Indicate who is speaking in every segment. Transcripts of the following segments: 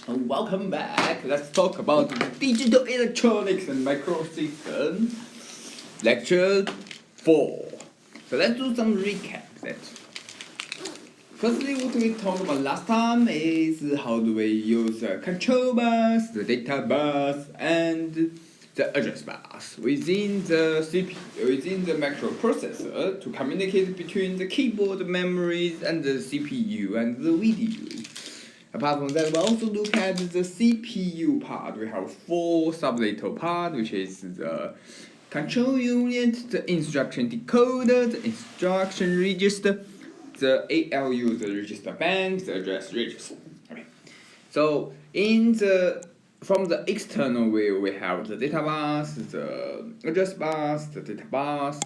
Speaker 1: Welcome back. Let's talk about digital electronics and microsystems. Lecture 4. So let's do some recap. Firstly, what we talked about last time is how do we use the control bus, the data bus, and the address bus within the CPU, within the microprocessor to communicate between the keyboard memories and the CPU and the VDU. Apart from that, we also look at the CPU part. We have 4 sub-little parts, which is the control unit, the instruction decoder, the instruction register, the ALU, the register bank, the address register. Okay. So from the external view, we have the data bus, the address bus, the data bus.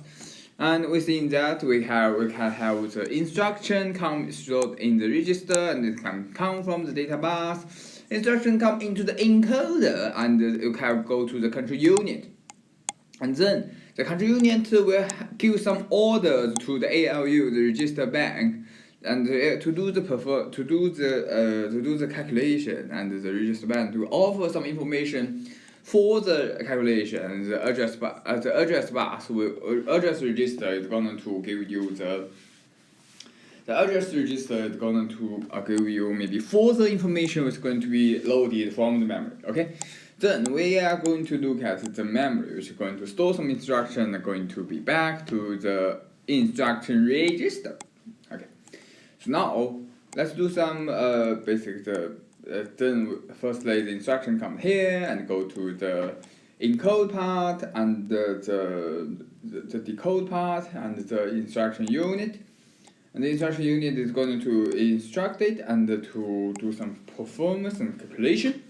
Speaker 1: And within that, we can have the instruction come stored in the register, and it can come from the data bus. Instruction come into the encoder, and it can go to the control unit. And then the control unit will give some orders to the ALU, the register bank, and to do the calculation, and the register bank to offer some information for the calculation. The address register is going to give you the address register is going to give you maybe further information which is going to be loaded from the memory. Okay. Then we are going to look at the memory, which is going to store some instruction and going to be back to the instruction register. Okay. So now let's do some basic. Then firstly the instruction come here and go to the encode part and the decode part and the instruction unit. And the instruction unit is going to instruct it and to do some performance and calculation.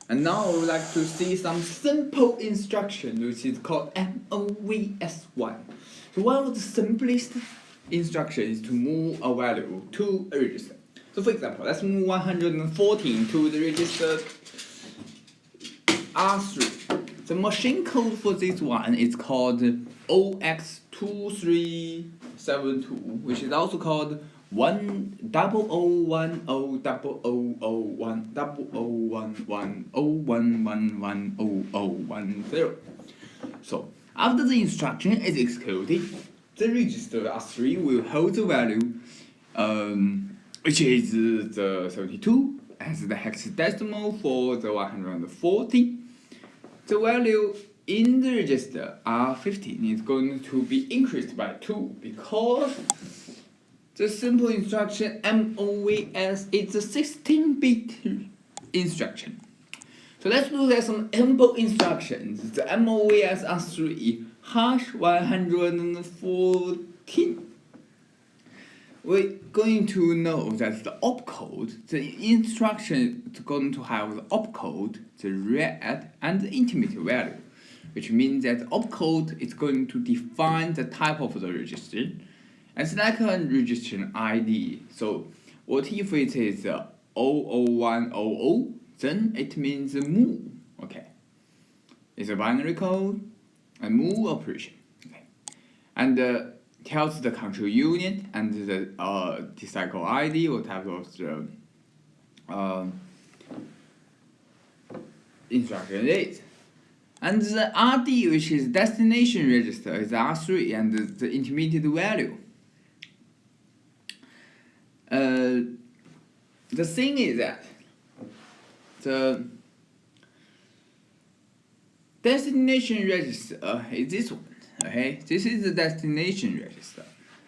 Speaker 1: And now I would like to see some simple instruction which is called MOVS1. So one of the simplest instructions is to move a value to a register. So for example, let's move 114 to the register R3. The machine code for this one is called OX2372, which is also called 10010001100111010. So after the instruction is executed, the register R3 will hold the value which is the 72 as the hexadecimal for the 140. The value in the register R15 is going to be increased by 2 because the simple instruction MOVS is a 16-bit instruction. So let's look at some simple instructions. The MOVS R3 #114. We're going to know that the opcode, the instruction is going to have the opcode, the read, and the intermediate value, which means that the opcode is going to define the type of the register. It's like a registration ID. So what if it is 00100, then it means move. Okay. It's a binary code, a move operation. Okay. And tells the control unit and the cycle ID, what type of the instruction it is. And the RD, which is destination register, is R3 and the intermediate value. The thing is that the destination register is this one. Okay, this is the destination register,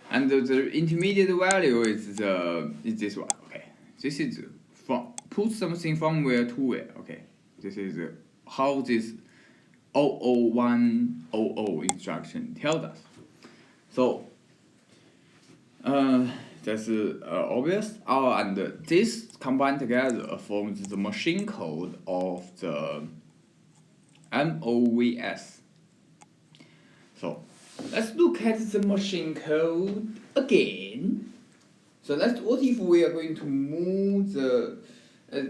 Speaker 1: and the intermediate value is this one. Okay, this is from put something from where to where. Okay, this is how this 00100 instruction tells us. So that's obvious. And this combined together forms the machine code of the MOVS. So let's look at the machine code again. So what if we are going to move the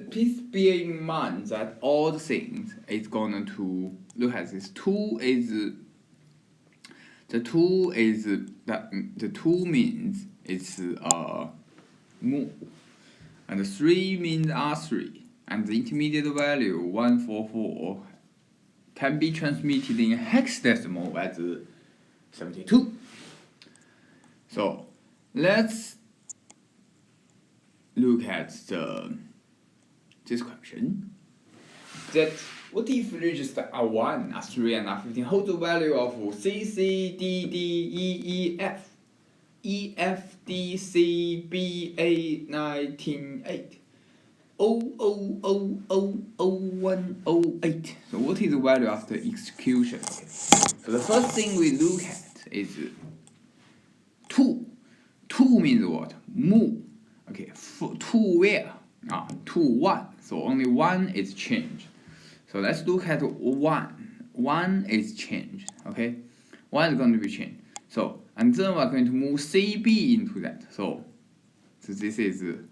Speaker 1: please bear in mind that all the things is going to look at this. The two means it's move, and 3 means R3. and the intermediate value 144 can be transmitted in hexadecimal as 72. So let's look at this question. That what if register R1, R3, and R15 hold the value of C, C, D, D, E, E, F, E, F, D, C, B, A, 198, O, O, O, O, O, 1, O, 8. So what is the value after execution? Okay. So the first thing we look at is 2. 2 means what? Move. Okay, 2 where? 2, 1. So only 1 is changed. So let's look at 1. 1 is changed. Okay, 1 is going to be changed. So and then we're going to move CB into that. So this is the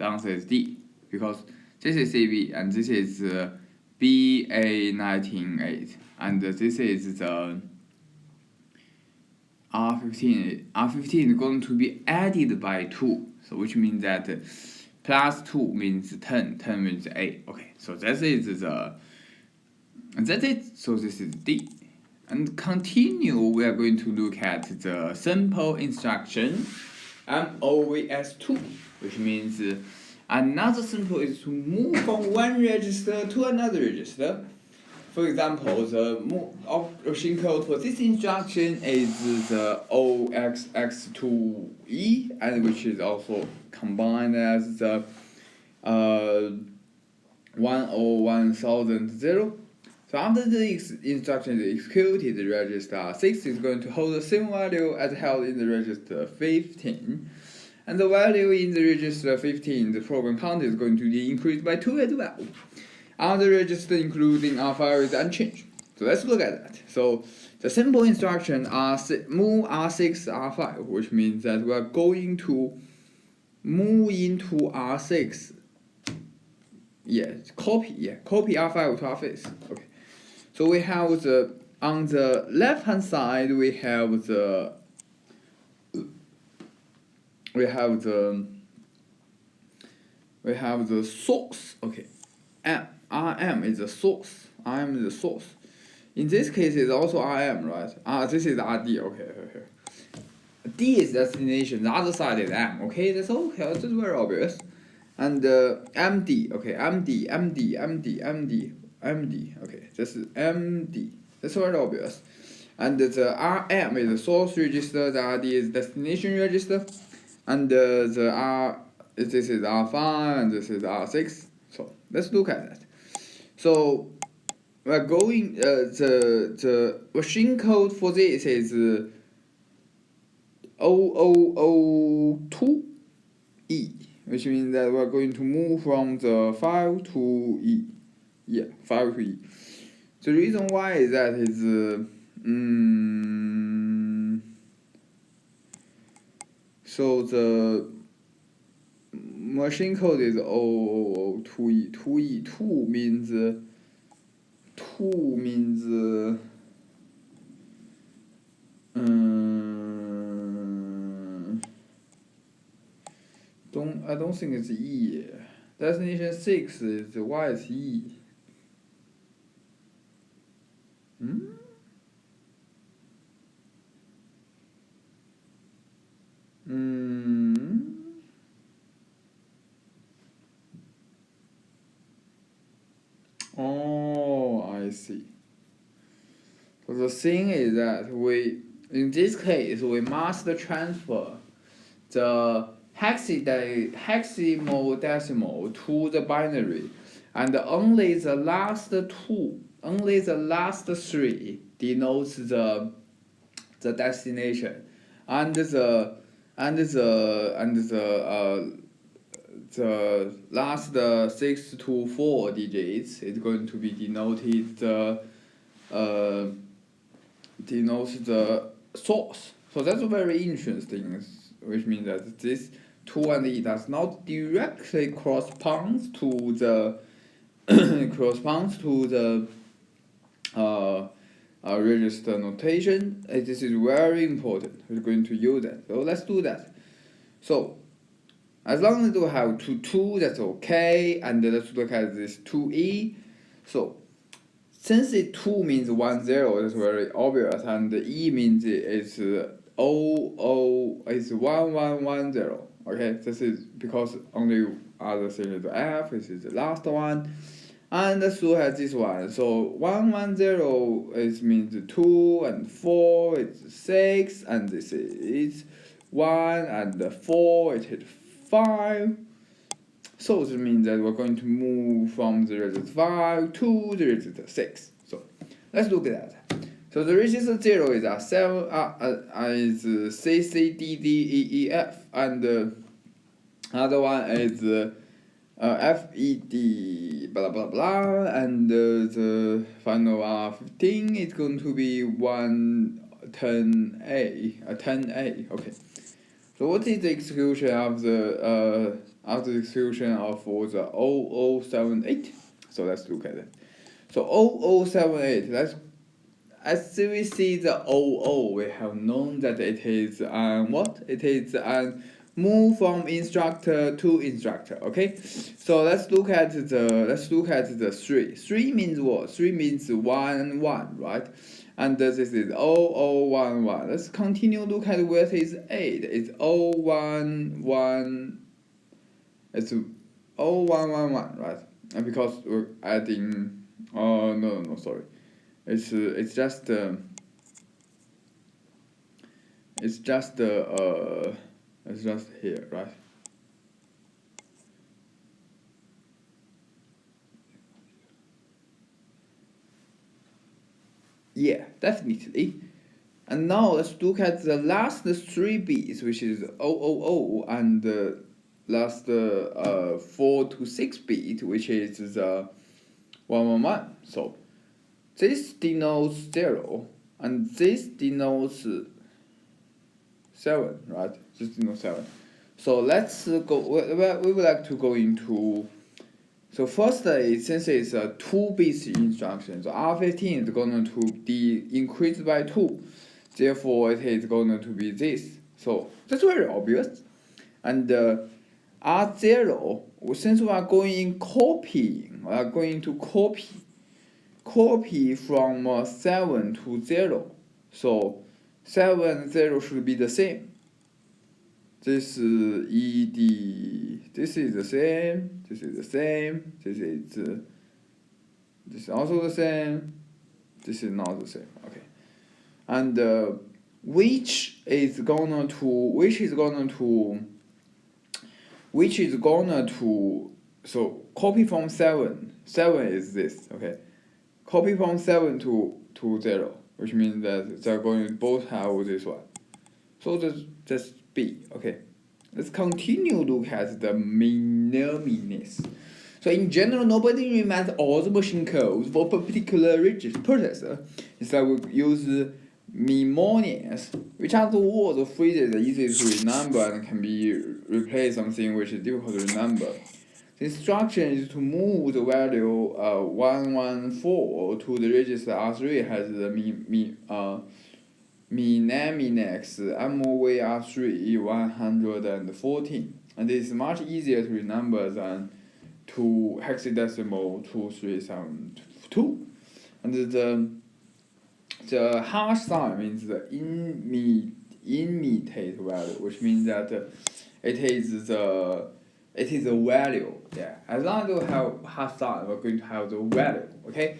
Speaker 1: answer is D, because this is CB and this is BA198 and this is the R15. R15 is going to be added by 2, so which means that plus 2 means 10, 10 means 8. Okay, so that's it. So this is D. And continue, we are going to look at the simple instruction MOVS2, which means another simple is to move from one register to another register. For example, the operation code for this instruction is the OXX2E, and which is also combined as the 101,000. So after the instruction is executed, the register 6 is going to hold the same value as held in the register 15. And the value in the register 15, the program count is going to be increased by 2 as well. Other register including R5 is unchanged. So let's look at that. So the simple instruction move R6, R5, which means that we are going to move into R6. Copy R5 to R6. Okay. So we have on the left hand side we have the source. Okay, RM is the source. RM is the source. In this case, it's also RM, right? This is RD. Okay. D is destination. The other side is M. Okay, that's okay. That's very obvious. And MD. Okay, MD. Okay, this is MD. That's very obvious. And the RM is the source register. The RD is destination register. And this is R5 and this is R6. So let's look at that. So we're going the machine code for this is 0002E, which means that we're going to move from the 5 to E. 5 to E. The reason why is that is so the machine code is 0002E. 2E. 2 means I don't think it's E. Destination 6 is why it's E. Oh, I see. So the thing is that in this case, we must transfer the hexadecimal decimal to the binary, and only the last 3 denotes the destination, and the last 6 to 4 digits is going to be denotes the source. So that's very interesting, which means that this 2 and E does not directly correspond to the register notation. This is very important. We're going to use that. So let's do that. So As long as you have 2, that's okay. And let's look at this 2e. So since it 2 means 1 0, that's very obvious, and e means it's 0 is 1 1 1 0. Okay, this is because only other thing is f. This is the last one. And let's look at this one. So 1 1 0 is means 2 and 4 is 6, and this is 1 and 4 it is 5. So this means that we're going to move from the register 5 to the register 6. So let's look at that. So the register 0 is a 7 is C C D D E E F, and the other one is F E D blah blah blah, and the final 15 is going to be 10A. Okay. So what is the execution of the execution of the 0078? So let's look at it. So 0078, as we see the 00, we have known that it is what? It is an move from instructor to instructor. Okay, so let's look at the 3. 3 means what? 3 means 1 1, right? And this is 0011. Let's continue look at what is 8. It's 011. It's 0111, right? And because we're adding. Oh no, sorry. It's just here, right? Yeah, definitely. And now let's look at the last 3 bits, which is 000, and the last 4 to 6 bit, which is the 111. So this denotes 0, and this denotes 7, right? This denotes 7. So let's go. We would like to go into. So first, since it's a 2 bits instruction, so R15 is going to be increased by 2. Therefore, it is going to be this. So that's very obvious. And R0, since we are going copying, we are going to copy from 7 to 0. So 7 and 0 should be the same. This ED, this is the same, this is the same, this is also the same, this is not the same. Okay, and which is gonna to so copy from 7. 7 is this. Okay, copy from 7 to 0, which means that they're going to both have this one. So that's B. Okay, let's continue look at the mnemonics. So in general, nobody remembers all the machine codes for a particular processor. Instead, we use mnemonics, which are the words or phrases that easy to remember and can be replaced something which is difficult to remember. The instruction is to move the value 114 to the register R3 has the mnemonics MOVR3 114, and it is much easier to remember than to hexadecimal 2372. And the hash sign means the imitate value, which means that it is a value. Yeah, as long as you have hash sign, we're going to have the value. Okay,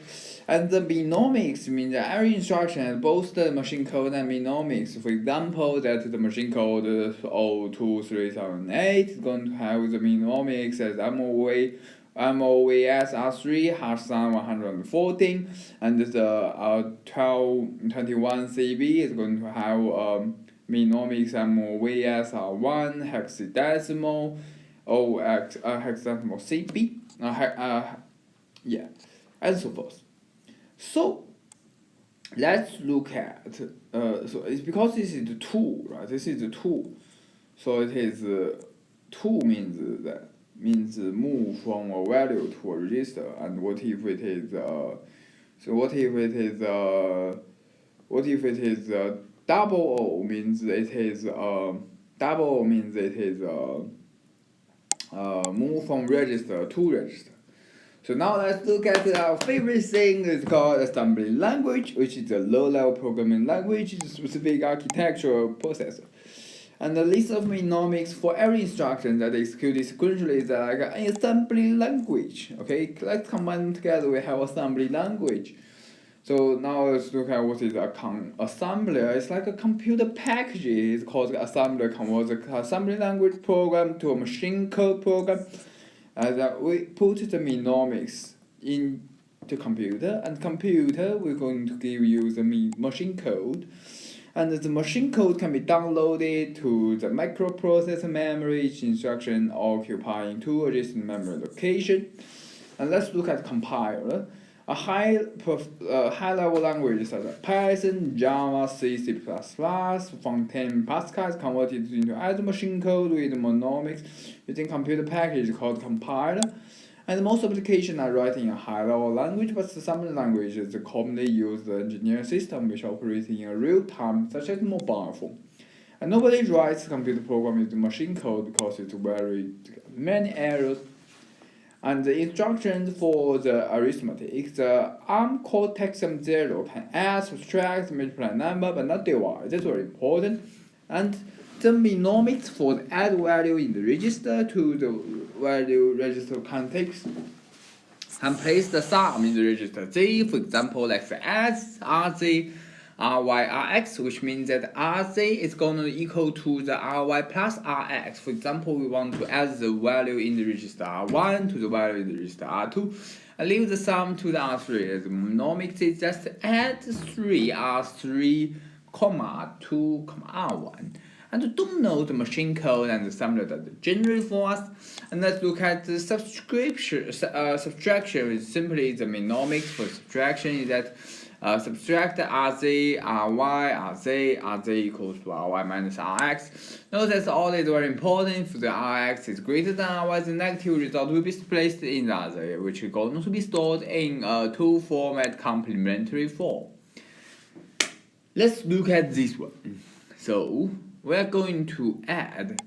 Speaker 1: and the mnemonics means that every instruction has both the machine code and mnemonics. For example, that the machine code 02378 is going to have the mnemonics as MOVS R3 hash sign 114, and the 1221 CB is going to have mnemonics MOVS R1 hexadecimal hexadecimal CB yeah, and so forth. So let's look at so it's because this is the 2, right? This is the 2, so it is 2 means move from a value to a register. And what if it is double O means it is move from register to register. So now let's look at our favorite thing. It's called assembly language, which is a low-level programming language, it's a specific architectural processor. And the list of mnemonics for every instruction that is executed sequentially is like an assembly language. Okay, let's combine them together. We have assembly language. So now let's look at what is a assembler. It's like a computer package. It's called assembler. Converts the assembly language program to a machine code program. And we put the mnemonics in the computer, and computer we're going to give you the machine code. And the machine code can be downloaded to the microprocessor memory, each instruction occupying 2 adjacent memory locations. And let's look at compiler. A high-level language such as Python, Java, C, C++, Fontaine, Pascal is converted into either machine code with mnemonics using computer package called compiler. And most applications are writing a high-level language, but some languages commonly use the engineering system which operates in a real time, such as mobile phone. And nobody writes computer program using machine code because it's very many errors. And the instructions for the arithmetic, the ARM Cortex M0 can add, subtract, multiply number, but not divide. That's very important. And the mnemonics for the add value in the register to the value register context and place the sum in the register Z. For example, let's add RZ, RY, RX, which means that RZ is going to equal to the RY plus RX. For example, we want to add the value in the register R1 to the value in the register R2 and leave the sum to the R3. The mnemonics is just add 3 R3, 2, R1. And don't know the machine code and the assembler that generate for us. And let's look at the subtraction. Is simply the mnemonics for subtraction is that subtract RZ, RY, RZ equals to RY minus RX. Notice all is very important. If the RX is greater than RY, the negative result will be placed in the RZ, which is going to be stored in a two-format complementary form. Let's look at this one. So we're going to add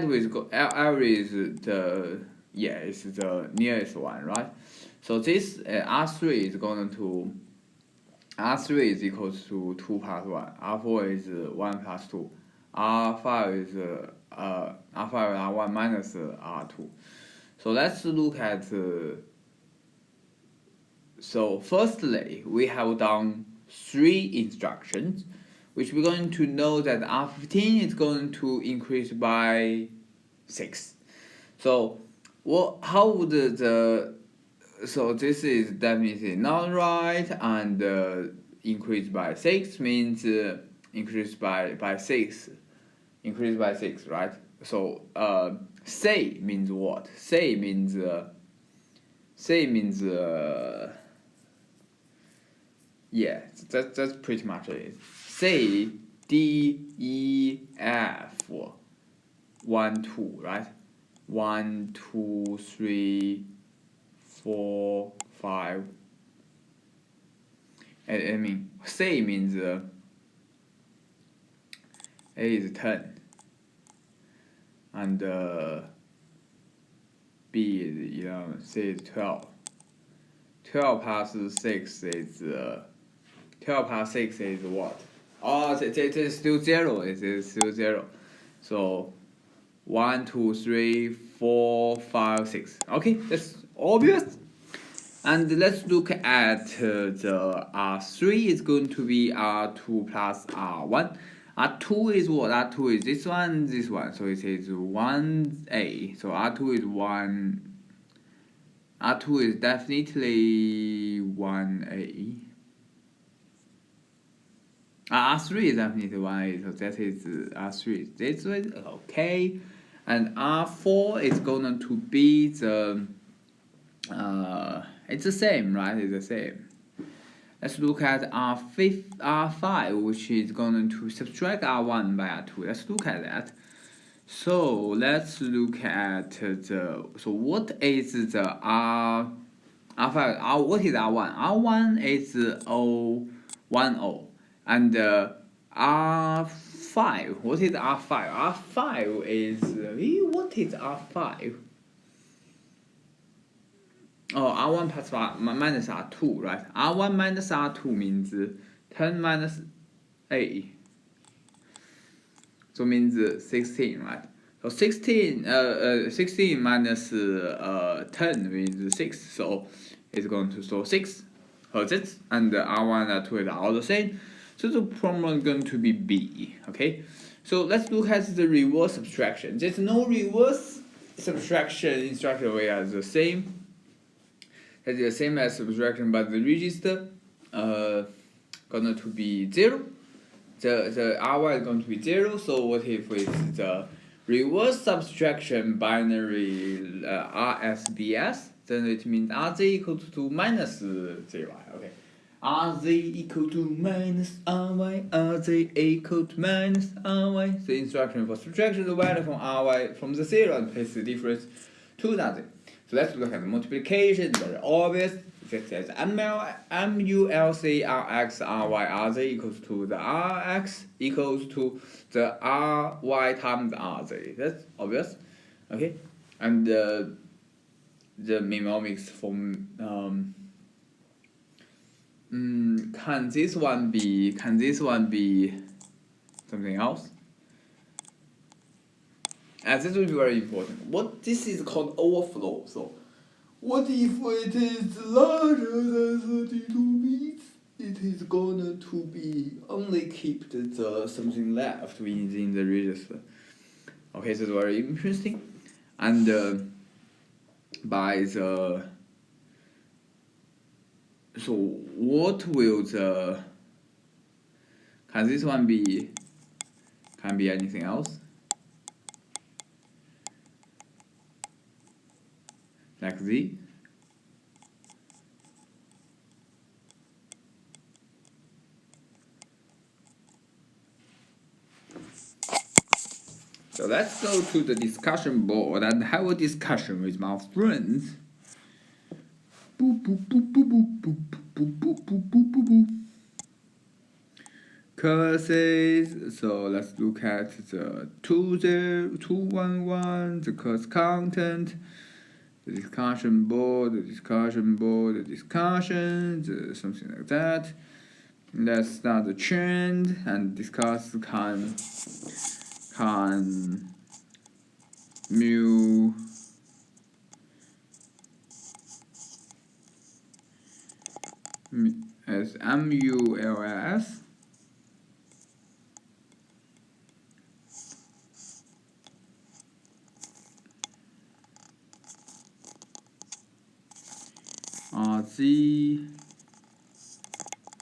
Speaker 1: with L is the it's the nearest one, right? So this R3 is going to R3 is equals to 2 plus 1. R4 is 1 plus 2. R5 is R5 R1 minus R2. So let's look at. So firstly, we have done 3 instructions, which we're going to know that R15 is going to increase by 6. So how would so this is definitely not right, and increase by 6 means increase by 6, right? So say means what? Say means that's pretty much it. Say D, E, F, 1, 2, right? 1, 2, 3, 4, 5. I mean, say means A is 10, and B is 11, C is 12. 12 plus 6 is 12 plus 6 is what? Oh, it is still 0. It is still 0. So 1, 2, 3, 4, 5, 6. Okay, that's obvious. And let's look at the R3 is going to be R2 plus R1. R2 is what? R2 is this one, this one. So it is 1A. So R2 is 1. R2 is definitely 1A. R3 is definitely 1A. So that is R3. This way, okay. And R4 is going to be the it's the same, right? It's the same. Let's look at R5, which is going to subtract R1 by R2. Let's look at that. So let's look at so what is the R5? What is R1? R1 is 010, and R5. What is R5? R5 is what is R5? R1 plus minus R2, right? R1 minus R2 means 10 minus A. So means 16, right? So 16 minus 10 means 6. So it's going to show 6 hertz, and R1 and R2 is all the same. So the problem is going to be B. Okay. So let's look at the reverse subtraction. There's no reverse subtraction instruction. We are the same. It's the same as subtraction, but the register going to be 0. The R1 is going to be 0. So what if it's the reverse subtraction binary RSBS? Then it means RZ equals to minus ZY. Okay. RZ equal to minus RY, RZ equal to minus RY. The instruction for subtraction the value from RY from the 0 and place the difference to the RZ. So let's look at the multiplication. It's very obvious. It says MULC RX RY RZ equals to the RX equals to the RY times RZ. That's obvious. Okay. And the mnemonics from can this one be something else? This will be very important. This is called overflow. So what if it is larger than 32 bits? It is gonna to be only keep the something left within the register. Okay, so it's very interesting. And by the so what will can this one be? Can be anything else? Like Z. So let's go to the discussion board and have a discussion with my friends. Curses. So let's look at the 211, the course content, the discussion board, something like that. Let's start the trend and discuss can mu as MULS RZ.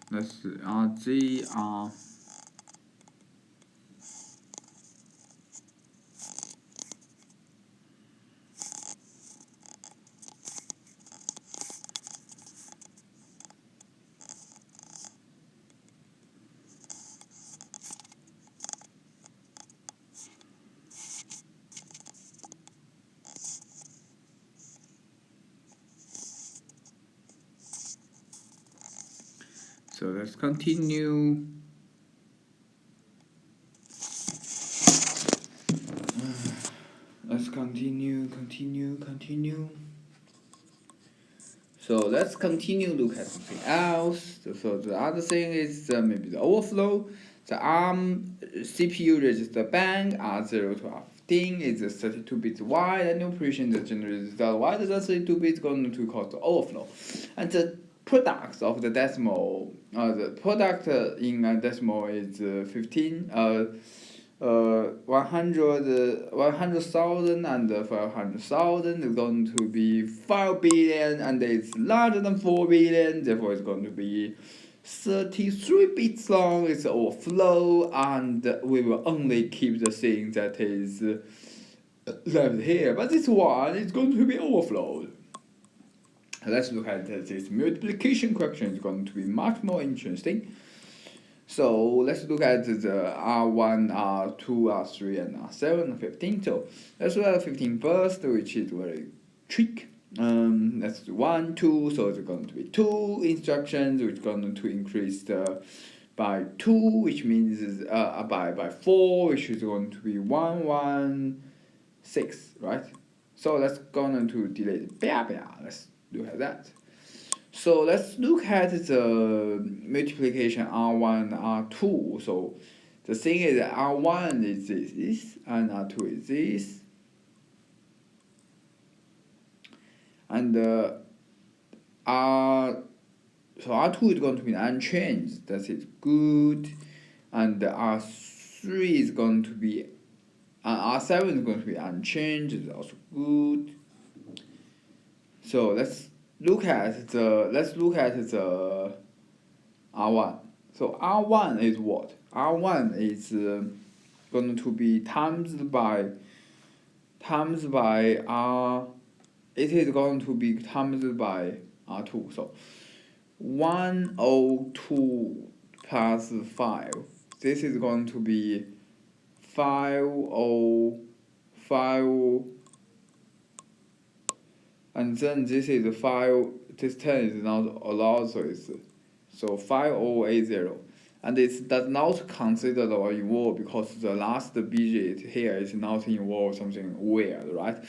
Speaker 1: Let's RZ So let's continue. Let's continue. So let's continue. Look at something else. So the other thing is maybe the overflow. The ARM CPU register bank R0 to R15 is 32 bits wide, and the operation that generates the wider than 32 bits going to cause the overflow. And the products of the decimal, the product in a decimal is 100,000 and 500,000 is going to be 5 billion, and it's larger than 4 billion, therefore it's going to be 33 bits long. It's overflow, and we will only keep the thing that is left here, but this one is going to be overflowed. Let's look at this multiplication question. It's going to be much more interesting. So let's look at the R1, R2, R3, and R7, and 15. So let's look at 15 first, which is very trick. Let's do 1, 2. So it's going to be 2 instructions, which is going to increase by 2, which means by 4, which is going to be 116, right? So that's going to delete. Let's look at that. So let's look at the multiplication R1 and R2. So the thing is that R1 is this, and R2 is this. And so R2 is going to be unchanged, that is good. And R3 is going to be, R7 is going to be unchanged, is also good. So let's look at the R1. So R1 is what? R1 is going to be times by R. It is going to be times by R2. So 102 plus 5. This is going to be 505. And then this is 5, this 10 is not allowed, so 5080. And it does not consider the involve because the last digit here is not involved something weird, right?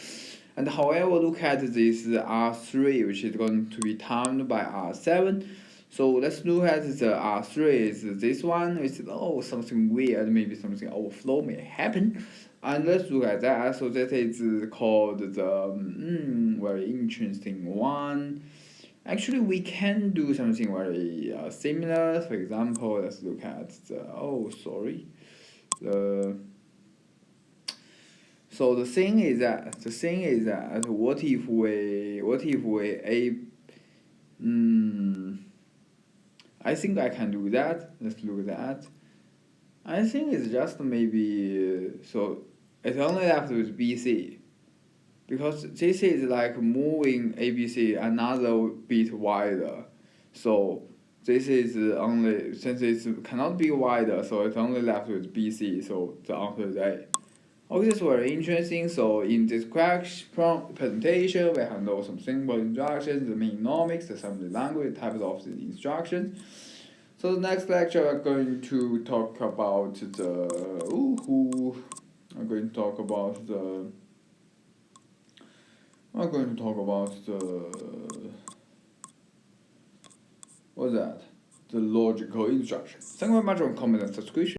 Speaker 1: And however, look at this R3, which is going to be timed by R7. So let's look at the R3 is this one, which is something weird, maybe something overflow may happen. And let's look at that. So that is called the very interesting one. Actually, we can do something very similar. For example, let's look at the So the thing is that what if we I think I can do that. Let's look at that. I think it's just maybe so it's only left with BC, because this is like moving ABC another bit wider. So this is only, since it cannot be wider, so it's only left with BC. So the answer is A. Okay, this is very interesting. So in this presentation, we handle some simple instructions, the mnemonics, the assembly language, types of the instructions. So the next lecture, we're going to talk about what's that? The logical instruction. Thank you very much for comment and subscription.